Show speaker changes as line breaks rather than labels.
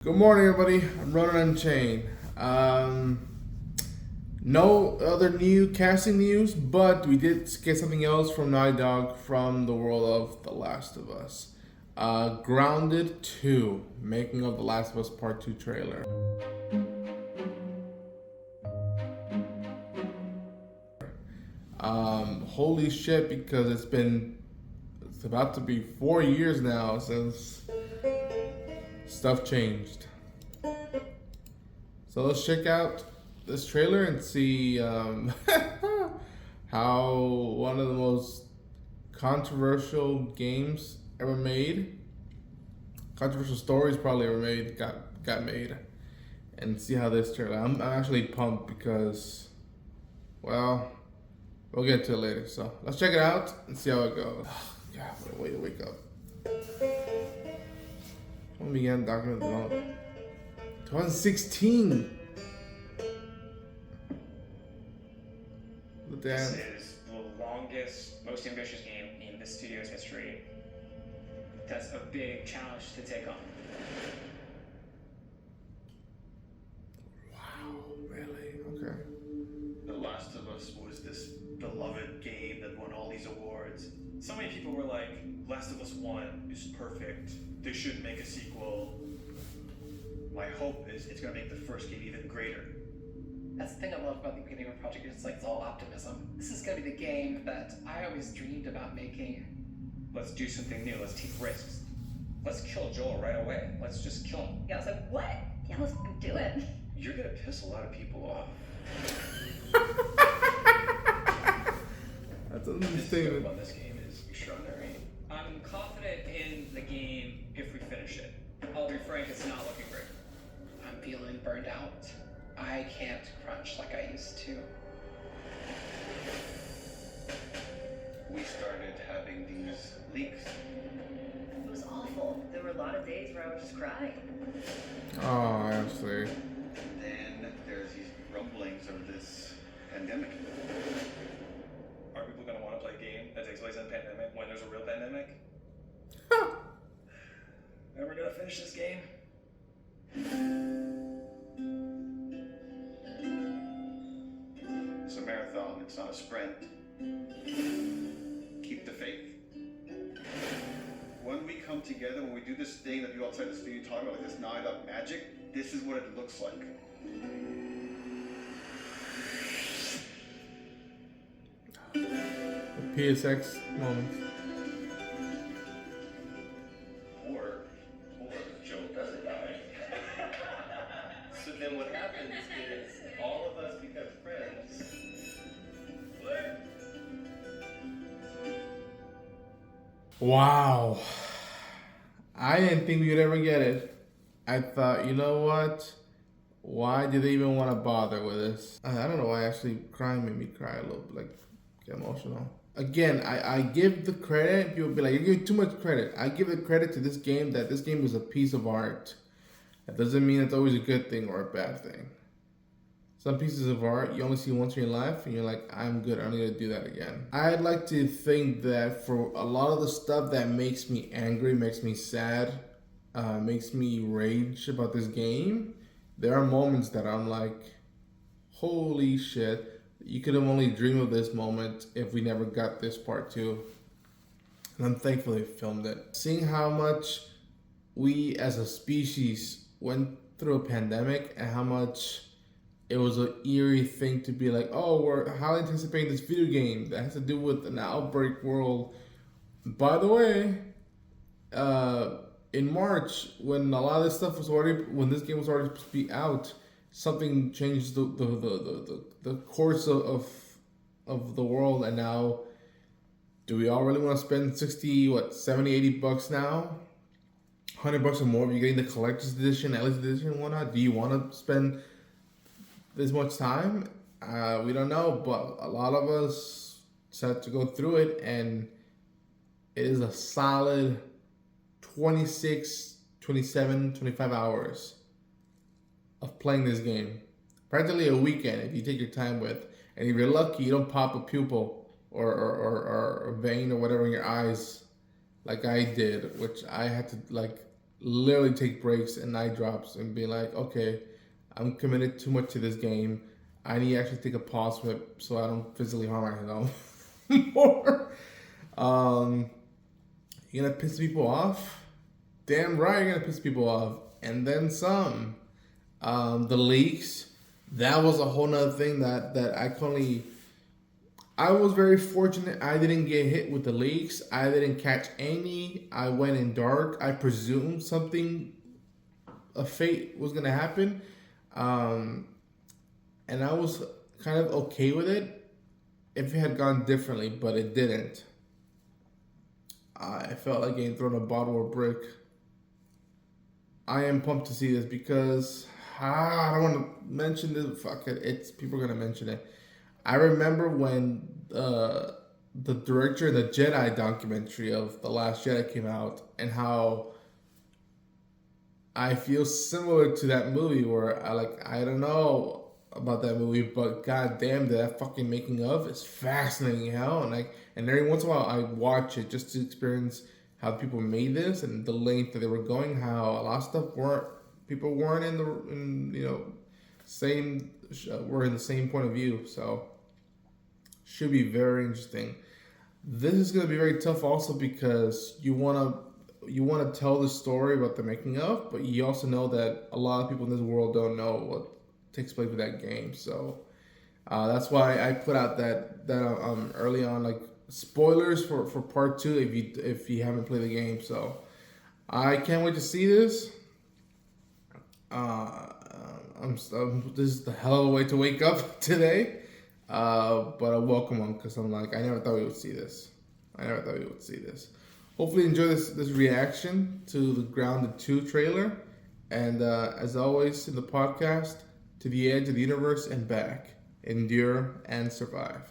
Good morning, everybody. I'm Ronan Unchained. No other new casting news, but we did get something else from Naughty Dog from the world of The Last of Us. Grounded 2, making of The Last of Us Part 2 trailer. Holy shit, because it's about to be 4 years now since stuff changed. So let's check out this trailer and see how one of the most controversial games ever made, controversial stories probably ever made, got made, and see how this trailer. I'm actually pumped because, well, we'll get to it later. So let's check it out and see how it goes. God, what a way to wake up. When we began document development. 2016.
This is the longest, most ambitious game in the studio's history. That's a big challenge to take on.
Wow, really? Okay.
The Last of Us was this beloved game that won all these awards.
So many people were like, Last of Us 1 is perfect. They should make a sequel.
My hope is it's going to make the first game even greater.
That's the thing I love about the beginning of a project. It's like, it's all optimism. This is going to be the game that I always dreamed about making.
Let's do something new. Let's take risks. Let's kill Joel right away. Let's just kill him.
Yeah, I was like, what? Yeah, let's do it.
You're going to piss a lot of people off.
That's an
The stuff
understatement.
about this game is extraordinary.
I'm confident in the game if we finish it. I'll be frank, it's not looking great.
I'm feeling burned out. I can't crunch like I used to.
We started having these leaks.
It was awful. There were a lot of days where I would just cry.
Oh, I see.
And then there's these rumblings of this pandemic.
Are people going to want to play a game that takes place in a pandemic when there's a real pandemic? Ever going to finish this game?
It's a marathon, it's not a sprint. Keep the faith. When we come together, when we do this thing that you outside the studio talk about, like this Naughty Dog magic, this is what it looks like.
The PSX moments.
Or Joe doesn't die. So then what happens is all of us become friends.
Wow. I didn't think we would ever get it. I thought, you know what? Why did they even want to bother with this? I don't know why actually crying made me cry a little, like, get emotional. Again, I give the credit. People be like, you're giving too much credit. I give the credit to this game that this game is a piece of art. That doesn't mean it's always a good thing or a bad thing. Some pieces of art you only see once in your life and you're like, I'm good, I'm gonna do that again. I'd like to think that for a lot of the stuff that makes me angry, makes me sad, makes me rage about this game, there are moments that I'm like, holy shit, you could have only dreamed of this moment if we never got this part 2. And I'm thankful they filmed it. Seeing how much we as a species went through a pandemic and how much it was an eerie thing to be like, oh, we're highly anticipating this video game that has to do with an outbreak world. By the way, in March, when a lot of this stuff was already, when this game was already supposed to be out, something changed the course of the world, and now, do we all really want to spend 60, 70, 80 bucks now? $100 or more if you're getting the collector's edition, Ellie's edition, and whatnot? Do you want to spend this much time? We don't know, but a lot of us decided to go through it, and it is a solid 26, 27, 25 hours of playing this game. Practically a weekend if you take your time with. And if you're lucky, you don't pop a pupil or a vein or whatever in your eyes like I did, which I had to like literally take breaks and night drops and be like, okay, I'm committed too much to this game. I need to actually take a pause from it so I don't physically harm myself more. You're gonna piss people off? Damn right you're gonna piss people off. And then some. The leaks, that was a whole nother thing that I was very fortunate. I didn't get hit with the leaks. I didn't catch any. I went in dark. I presumed a fate was gonna happen. And I was kind of okay with it if it had gone differently, but it didn't. I felt like getting thrown a bottle or brick. I am pumped to see this because I don't want to mention this. Fuck it. It's people are gonna mention it. I remember when the director of the Jedi documentary of The Last Jedi came out, and how I feel similar to that movie where I don't know about that movie, but goddamn, that fucking making of is fascinating as hell. And every once in a while I watch it just to experience how people made this and the length that they were going. How a lot of stuff people weren't in the same point of view. So should be very interesting. This is going to be very tough also because you want to tell the story about the making of, but you also know that a lot of people in this world don't know what takes place with that game. So that's why I put out that early on, like, spoilers for part 2 if you haven't played the game. So I can't wait to see this. This is the hell of a way to wake up today. But I welcome them because I'm like, I never thought we would see this. Hopefully enjoy this reaction to the Grounded 2 trailer. And as always in the podcast, to the edge of the universe and back. Endure and survive.